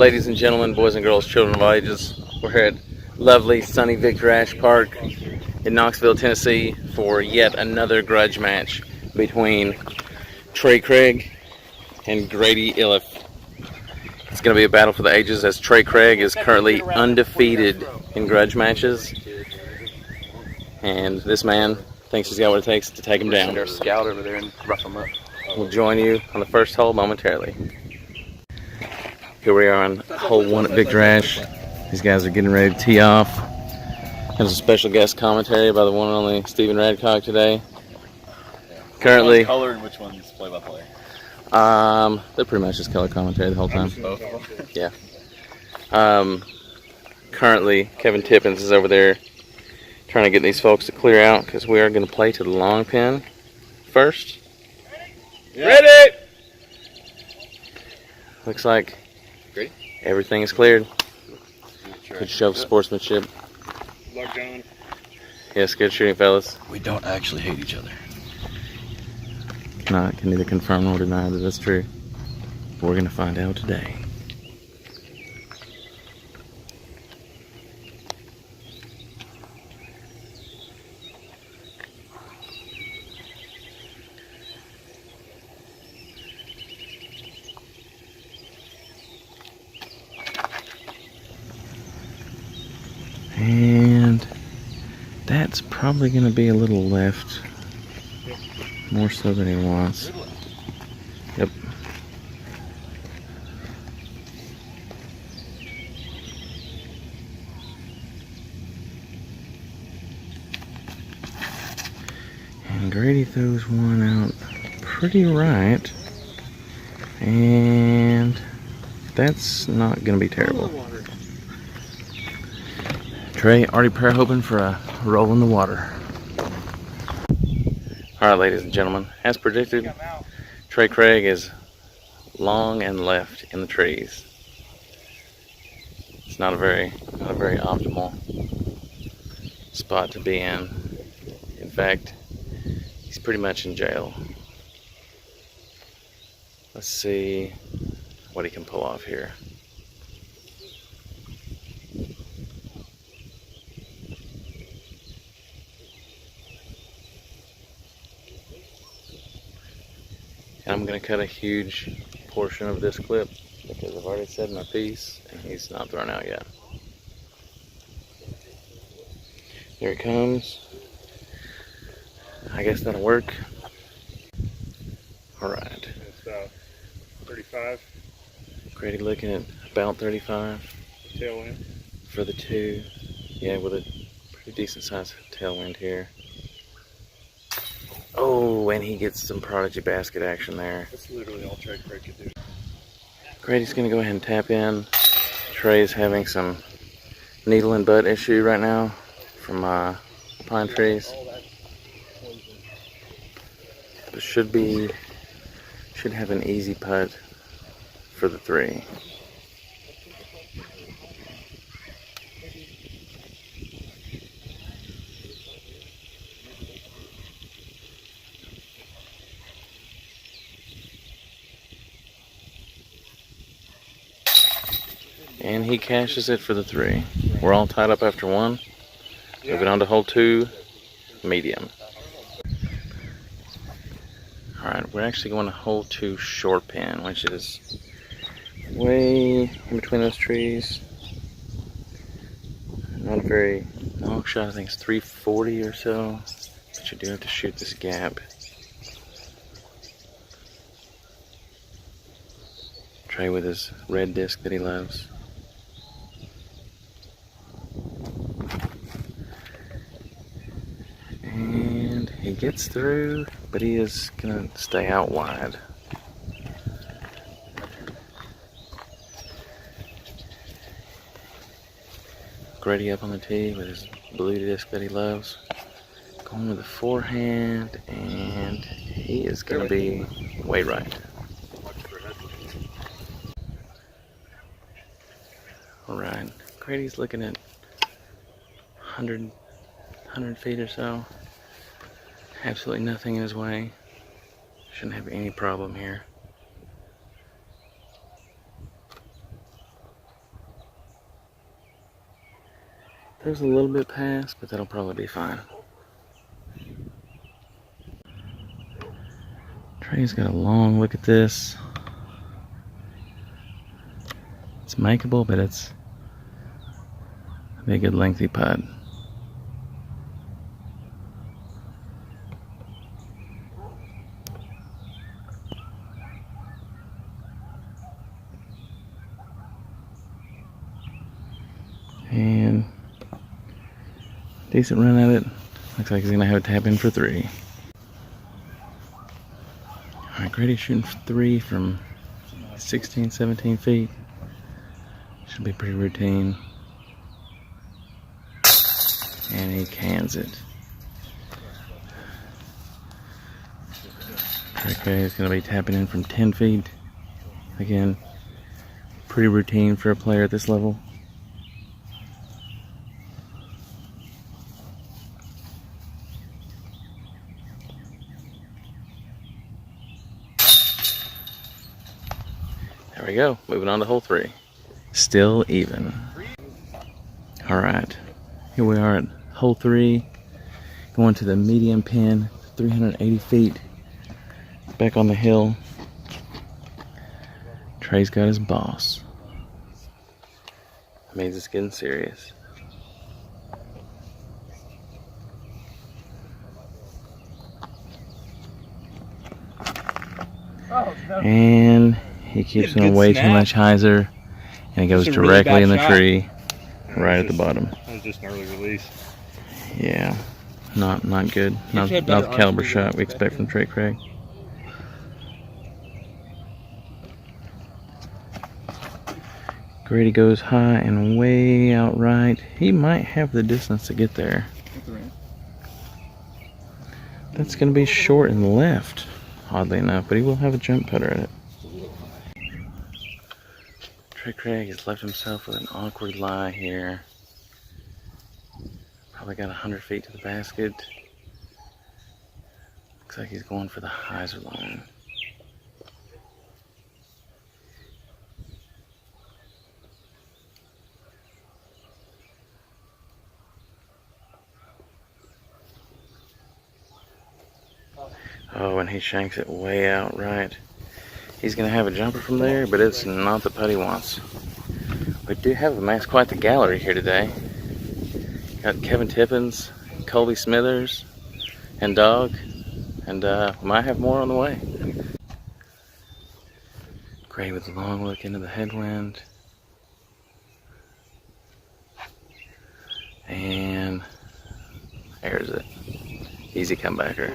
Ladies and gentlemen, boys and girls, children of all ages, we're here at lovely, sunny Victor Ashe Park in Knoxville, Tennessee for yet another grudge match between Trey Craig and Grady Illiff. It's going to be a battle for the ages as Trey Craig is currently undefeated in grudge matches. And this man thinks he's got what it takes to take him down. Send our scout over there and rough him up. We'll join you on the first hole momentarily. Here we are on hole 1 at Victor Ashe. These guys are getting ready to tee off. There's a special guest commentary by the one and only Stephen Radcock today. Currently, color and which one's play-by-play? They're pretty much just color commentary the whole time. Both. Yeah. Currently, Kevin Tippins is over there trying to get these folks to clear out because we are going to play to the long pin first. Yeah. Ready! Looks like Grady? Everything is cleared. Good show of sportsmanship. Good luck, John. Yes, good shooting, fellas. We don't actually hate each other. I can neither confirm nor deny that that's true. We're going to find out today. And that's probably going to be a little left. More so than he wants. Yep. And Grady throws one out pretty right. And that's not going to be terrible. Trey already prayer hoping for a roll in the water. Alright, ladies and gentlemen, as predicted, Trey Craig is long and left in the trees. It's not a very optimal spot to be in. In fact, he's pretty much in jail. Let's see what he can pull off here. I'm going to cut a huge portion of this clip because I've already said my piece and he's not thrown out yet. There it comes. I guess that'll work. Alright. It's 35. Grady looking at about 35. Tailwind. For the 2. Yeah, with a pretty decent sized tailwind here. Oh, and he gets some prodigy basket action there. That's literally all Trey Craig could do. Grady's going to go ahead and tap in. Trey's having some needle and butt issue right now from pine trees. But should have an easy putt for the 3. And he cashes it for the 3. We're all tied up after 1. Moving on to hole 2, medium. Alright, we're actually going to hole 2 short pin, which is way in between those trees. Not a very long shot, I think it's 340 or so. But you do have to shoot this gap. Trey with his red disc that he loves. And he gets through, but he is going to stay out wide. Grady up on the tee with his blue disc that he loves. Going with the forehand, and he is going to be way right. Alright, Grady's looking at 100 feet or so. Absolutely nothing in his way. Shouldn't have any problem here. There's a little bit past, but that'll probably be fine. Trey's got a long look at this. It's makeable, but it's a big, good lengthy putt. And decent run at it. Looks like he's gonna have a tap in for 3. Alright, Grady shooting for 3 from 16, 17 feet. Should be pretty routine. And he cans it. Trey is gonna be tapping in from 10 feet. Again, pretty routine for a player at this level. There we go. Moving on to hole 3. Still even. Alright. Here we are at hole 3. Going to the medium pin. 380 feet. Back on the hill. Trey's got his boss. That means it's getting serious. And he keeps it way too much hyzer, and it goes directly in the tree, right at the bottom. That was just an early release. Yeah, not good. Not the caliber shot we expect from Trey Craig. Grady goes high and way out right. He might have the distance to get there. That's going to be short and left, oddly enough, but he will have a jump putter at it. Trey Craig has left himself with an awkward lie here. Probably got 100 feet to the basket. Looks like he's going for the hyzer line. Oh, and he shanks it way out right. He's going to have a jumper from there, but it's not the putt he wants. We do have amassed quite the gallery here today. Got Kevin Tippins, Colby Smithers, and Dog, and might have more on the way. Gray with a long look into the headwind. And there's it. Easy comebacker.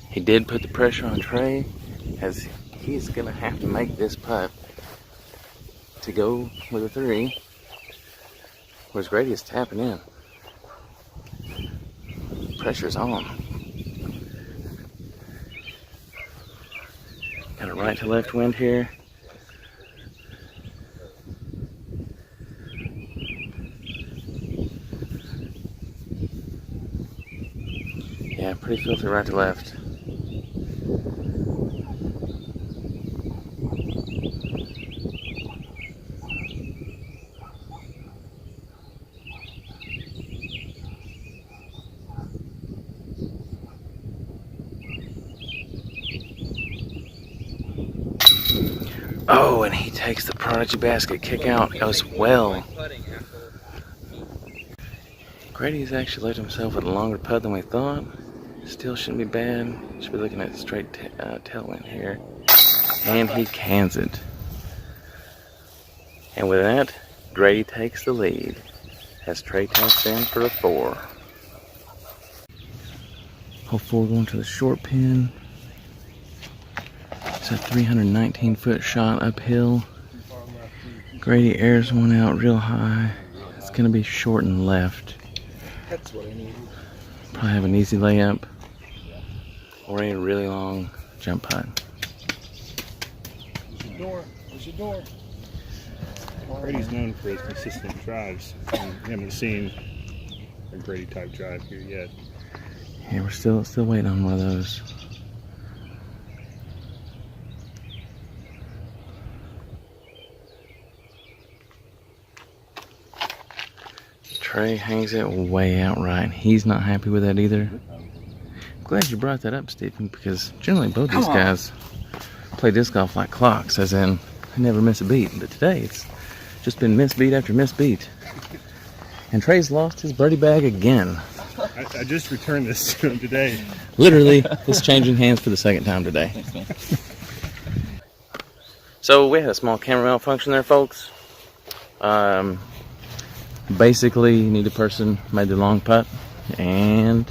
He did put the pressure on Trey, as he's going to have to make this putt to go with a 3. Whereas Grady is tapping in. Pressure's on. Got a right to left wind here. Yeah, pretty filthy right to left. Oh, and he takes the Prodigy basket kick out. Goes well. Grady's actually left himself with a longer putt than we thought. Still shouldn't be bad. Should be looking at straight tailwind here. And he cans it. And with that, Grady takes the lead as Trey taps in for a 4. Hole 4 going to the short pin. It's a 319-foot shot uphill. Grady airs one out real high. It's going to be short and left. That's what I need. Probably have an easy layup or a really long jump putt. There's your door. There's your door. Grady's known for his consistent drives. And we haven't seen a Grady type drive here yet. Yeah, we're still waiting on one of those. Trey hangs it way out right. He's not happy with that either. Glad you brought that up, Stephen, because generally both these guys play disc golf like clocks, as in they never miss a beat. But today it's just been misbeat after misbeat. And Trey's lost his birdie bag again. I just returned this to him today. Literally, it's changing hands for the second time today. So we had a small camera malfunction there, folks. Basically, neither person made the long putt, and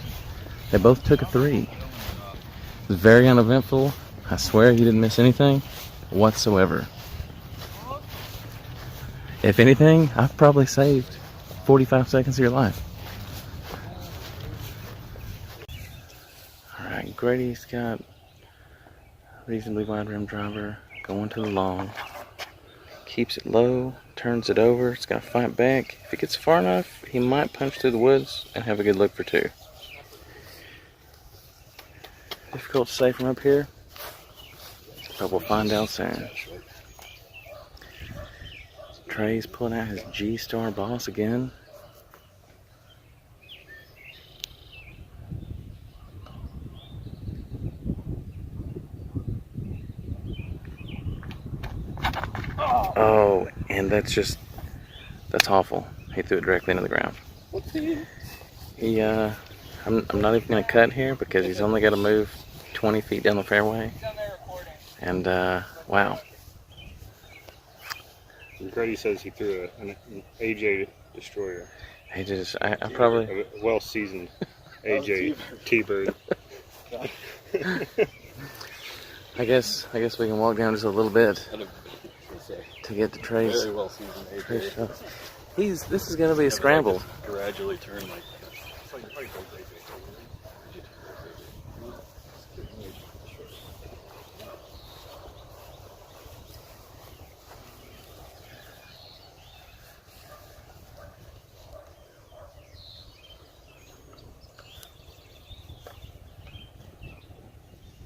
they both took a 3. It was very uneventful. I swear he didn't miss anything whatsoever. If anything, I've probably saved 45 seconds of your life. Alright, Grady's got a reasonably wide rim driver going to the long. Keeps it low, turns it over, it's got to fight back. If it gets far enough, he might punch through the woods and have a good look for 2. Difficult to say from up here, but we'll find out soon. Trey's pulling out his G-Star Boss again. Oh, and that's awful. He threw it directly into the ground. I'm not even going to cut here because he's only got to move 20 feet down the fairway. And, wow. Grady says he threw an AJ destroyer. He just, I probably... A well-seasoned AJ T-bird. I guess we can walk down just a little bit to get to Trey's. Very well seasoned AJ. This is going to be a scramble. Gradually turn like.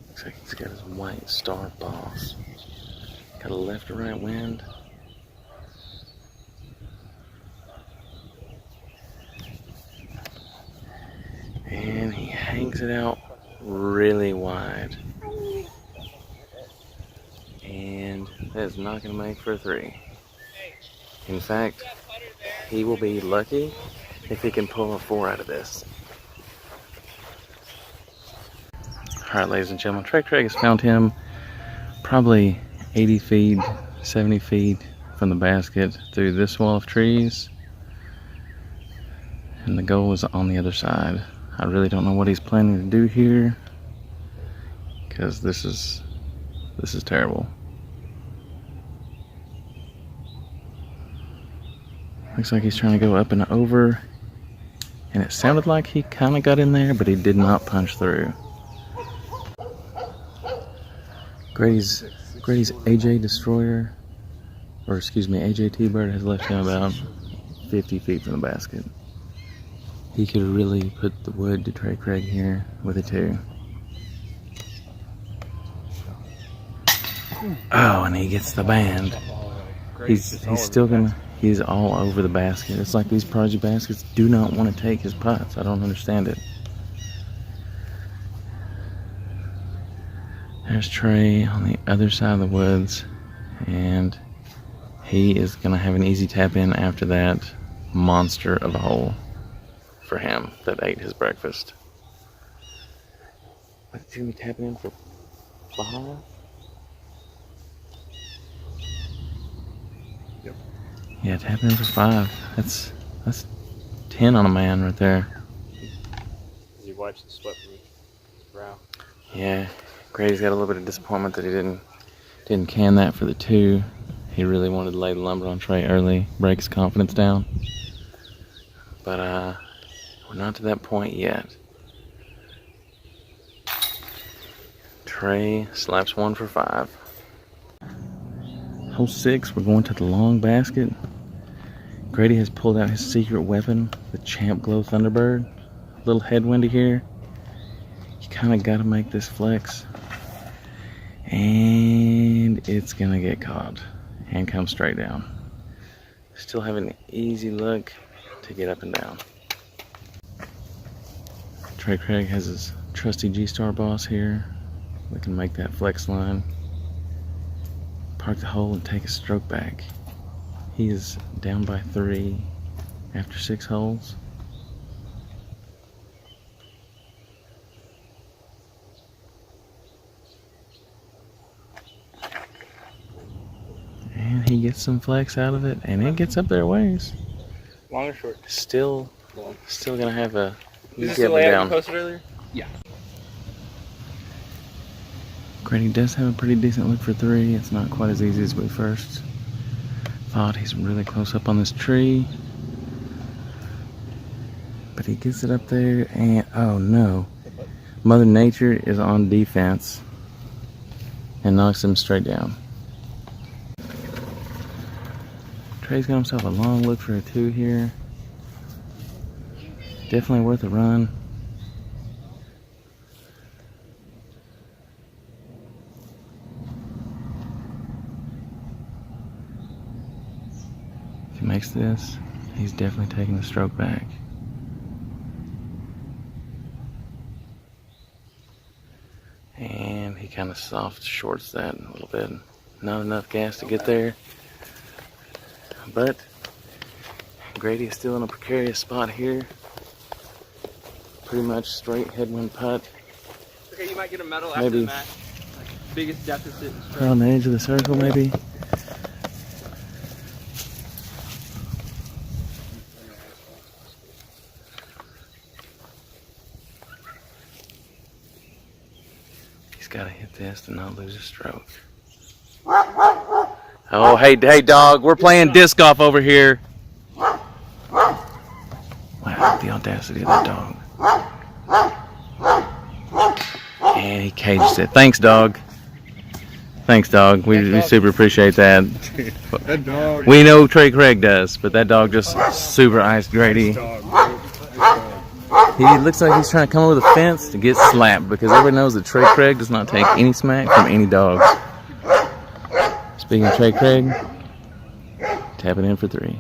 Looks like he's got his white Star Boss. Got a left or right wind. And he hangs it out really wide. And that is not going to make for a 3. In fact, he will be lucky if he can pull a 4 out of this. Alright, ladies and gentlemen, Trey Craig has found him probably 80 feet, 70 feet from the basket through this wall of trees. And the goal is on the other side. I really don't know what he's planning to do here, because this is terrible. Looks like he's trying to go up and over, and it sounded like he kind of got in there, but he did not punch through. Grady's AJ Destroyer, or excuse me, AJ T-Bird has left him about 50 feet from the basket. He could really put the wood to Trey Craig here with a 2. Oh, and he gets the band. He's still gonna, he's all over the basket. It's like these prodigy baskets do not want to take his putts. I don't understand it. There's Trey on the other side of the woods, and he is gonna have an easy tap in after that monster of a hole for him that ate his breakfast. What's he gonna be tapping in for 5? Yep. Yeah, tapping in for 5. That's 10 on a man right there. You watch the sweat from his brow. Yeah, Grady's got a little bit of disappointment that he didn't can that for the 2. He really wanted to lay the lumber on Trey early, break his confidence down. But we're not to that point yet. Trey slaps 1 for 5. Hole 6, we're going to the long basket. Grady has pulled out his secret weapon, the Champ Glow Thunderbird. A little headwindy here. You kind of got to make this flex. And it's going to get caught and come straight down. Still have an easy look to get up and down. Trey Craig has his trusty G-Star boss here. We can make that flex line, park the hole, and take a stroke back. He is down by 3 after 6 holes. And he gets some flex out of it, and it gets up there a ways. Long or short? Still gonna have a. Is this the layout you posted earlier? Yeah. Grady does have a pretty decent look for 3. It's not quite as easy as we first thought. He's really close up on this tree. But he gets it up there and oh no. Mother Nature is on defense and knocks him straight down. Trey's got himself a long look for a 2 here. Definitely worth a run. If he makes this, he's definitely taking the stroke back. And he kind of soft shorts that a little bit. Not enough gas to get there. But Grady is still in a precarious spot here. Pretty much straight headwind putt. Okay, you might get a medal after the match. Like, biggest deficit in strength. On the edge of the circle, maybe. He's got to hit this to not lose a stroke. Oh, hey dog, we're playing disc golf over here. Wow, the audacity of that dog. And he cages it. Thanks, dog. Thanks, dog. We super appreciate that. That dog. We know Trey Craig does, but that dog just super iced Grady. He looks like he's trying to come over the fence to get slapped because everybody knows that Trey Craig does not take any smack from any dog. Speaking of Trey Craig, tap it in for 3.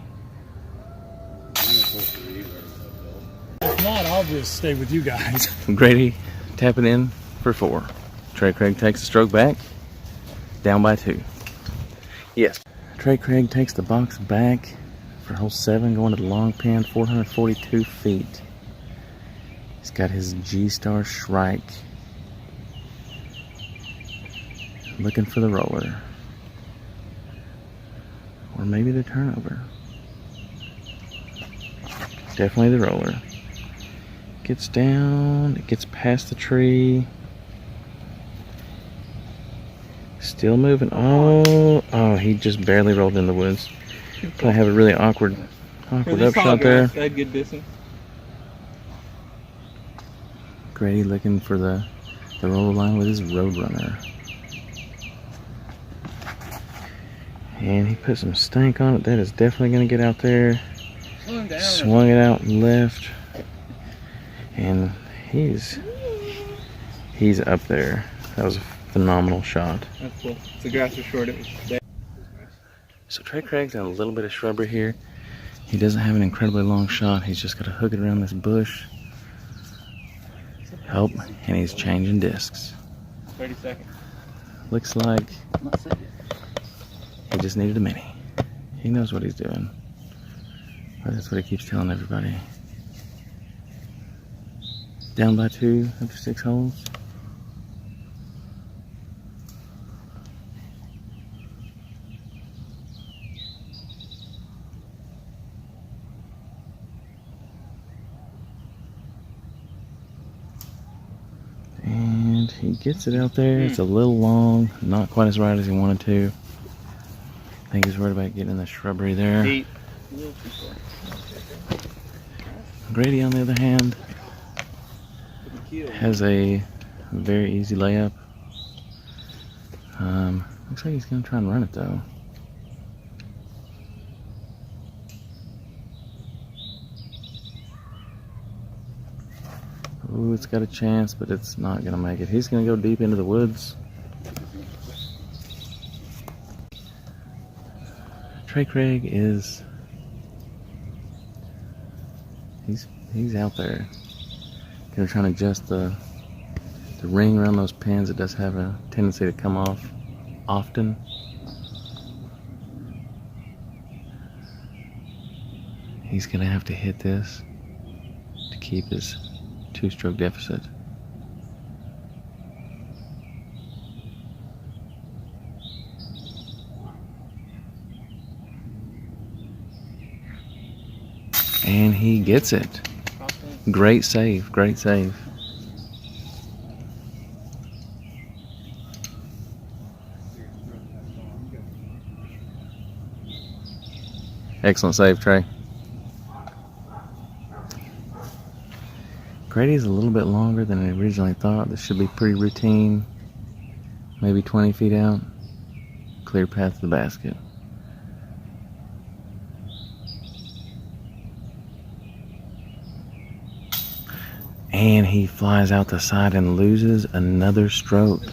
If not, I'll just stay with you guys. Grady, tap it in for 4. Trey Craig takes the stroke back, down by 2. Yes. Trey Craig takes the box back for hole 7, going to the long pin, 442 feet. He's got his G-Star Shrike. Looking for the roller. Or maybe the turnover. Definitely the roller. Gets down, it gets past the tree. Still moving. Oh, he just barely rolled in the woods. Gonna have a really awkward upshot there. That good distance. Grady looking for the roller line with his Roadrunner. And he put some stank on it. That is definitely going to get out there. Swung it out left. And he's up there. That was a phenomenal shot. That's cool. The grass was short. It was dead. So Trey Craig's got a little bit of shrubbery here. He doesn't have an incredibly long shot. He's just got to hook it around this bush. Help. And he's changing discs. 30 seconds. Looks like he just needed a mini. He knows what he's doing. But that's what he keeps telling everybody. Down by 2 after 6 holes. And he gets it out there. It's a little long, not quite as right as he wanted to. I think he's worried about getting in the shrubbery there. Deep. Grady, on the other hand, has a very easy layup. Looks like he's going to try and run it though. Ooh, it's got a chance, but it's not going to make it. He's going to go deep into the woods. Trey Craig is He's out there. Gonna try to adjust the ring around those pins. It does have a tendency to come off often. He's gonna have to hit this to keep his 2-stroke deficit. And he gets it. Great save, great save. Excellent save, Trey. Grady's a little bit longer than I originally thought. This should be pretty routine. Maybe 20 feet out. Clear path to the basket. And he flies out the side and loses another stroke.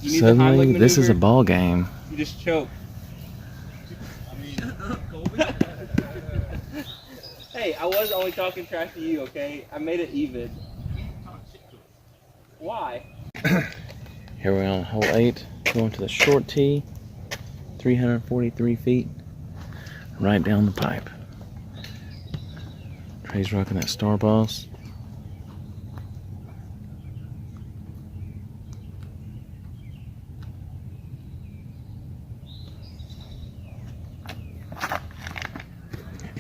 Suddenly, this is a ball game. You just choke. Hey, I was only talking trash to you, okay? I made it even. Why? Here we're on hole 8, going to the short tee, 343 feet, right down the pipe. Trey's rocking that Star Boss.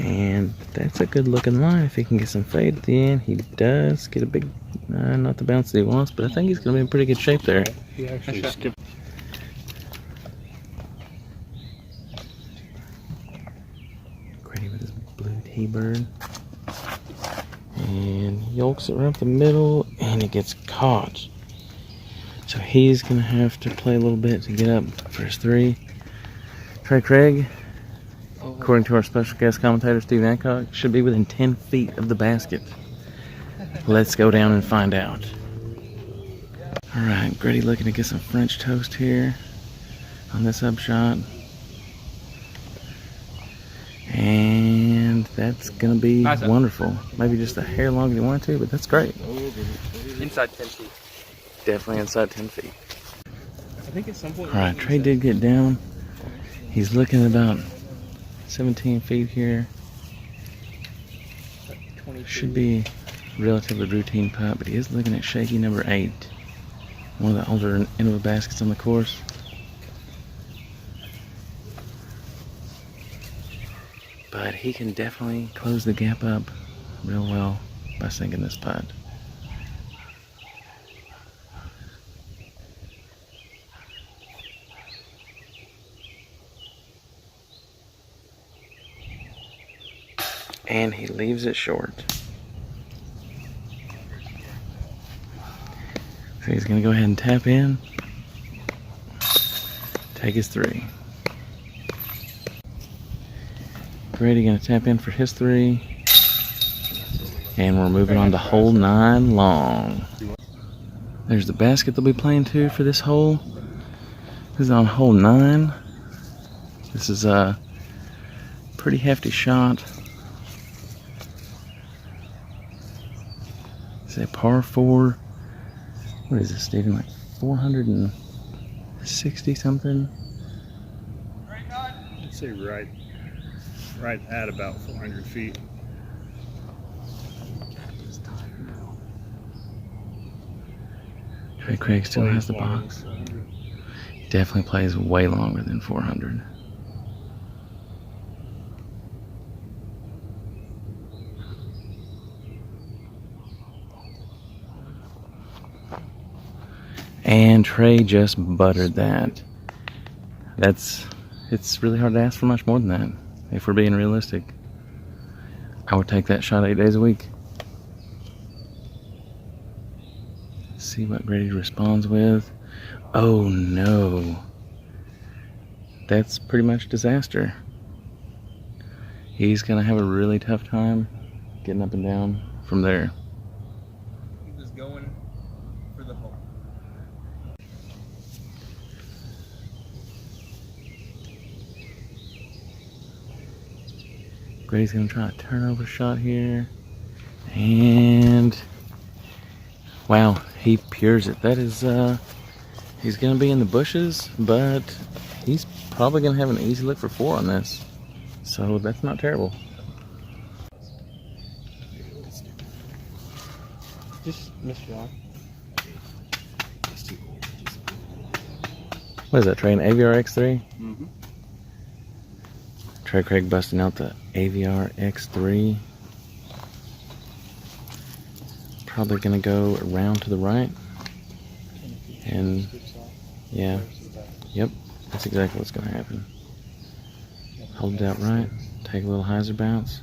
And that's a good looking line. If he can get some fade at the end, he does get a big, not the bounce that he wants, but I think he's going to be in pretty good shape there. He actually skipped. Grady with his blue T-bird. And yolks it right up the middle, and it gets caught. So he's going to have to play a little bit to get up for his 3. Trey Craig, according to our special guest commentator, Steve Hancock, should be within 10 feet of the basket. Let's go down and find out. Alright, Grady looking to get some French toast here on this upshot. And that's going to be wonderful. Maybe just a hair longer than you want to, but that's great. Inside 10 feet. Definitely inside 10 feet. I think at some point. Alright, Trey did get down. He's looking at about 17 feet here. Should be relatively routine putt, but he is looking at shaky number 8. One of the older end of the baskets on the course. But he can definitely close the gap up real well by sinking this putt. And he leaves it short. So he's going to go ahead and tap in. Take his 3. Grady going to tap in for his 3. And we're moving on to hole 9 long. There's the basket they'll be playing to for this hole. This is on hole 9. This is a pretty hefty shot. It's a par 4. What is this, Stephen? Like 460 something? I'd say right at about 400 feet. Trey Craig still has the box. He definitely plays way longer than 400. And Trey just buttered that. It's really hard to ask for much more than that, if we're being realistic. I would take that shot 8 days a week. See what Grady responds with. Oh no. That's pretty much disaster. He's gonna have a really tough time getting up and down from there. He was going for the hole. Grady's gonna try a turnover shot here. And wow, he pures it. That is, he's gonna be in the bushes, but he's probably gonna have an easy look for 4 on this. So that's not terrible. Just missed your eye. What is that, Trey? An AVR X3? Mm-hmm. Trey Craig busting out the AVR X3. Probably gonna go around to the right. And yeah, yep, that's exactly what's gonna happen. Hold it out right, take a little hyzer bounce.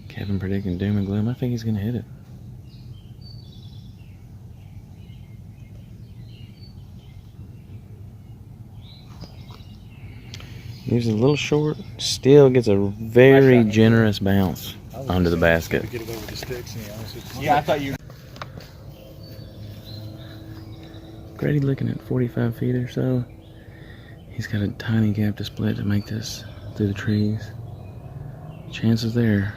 Kevin predicting doom and gloom. I think he's gonna hit it. Leaves it a little short, still gets a very generous bounce onto the basket. Get it over the sticks. Yeah, I thought you. Grady looking at 45 feet or so. He's got a tiny gap to split to make this through the trees. Chances there.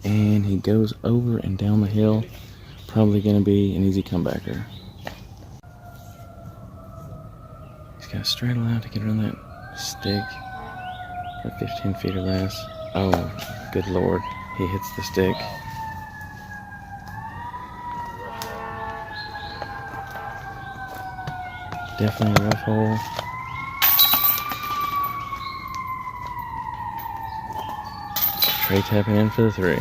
And he goes over and down the hill. Probably going to be an easy comebacker. He's got to straddle out to get around that stick. At 15 feet or less. Oh, good lord. He hits the stick. Definitely a rough hole. Trey tapping in for the 3.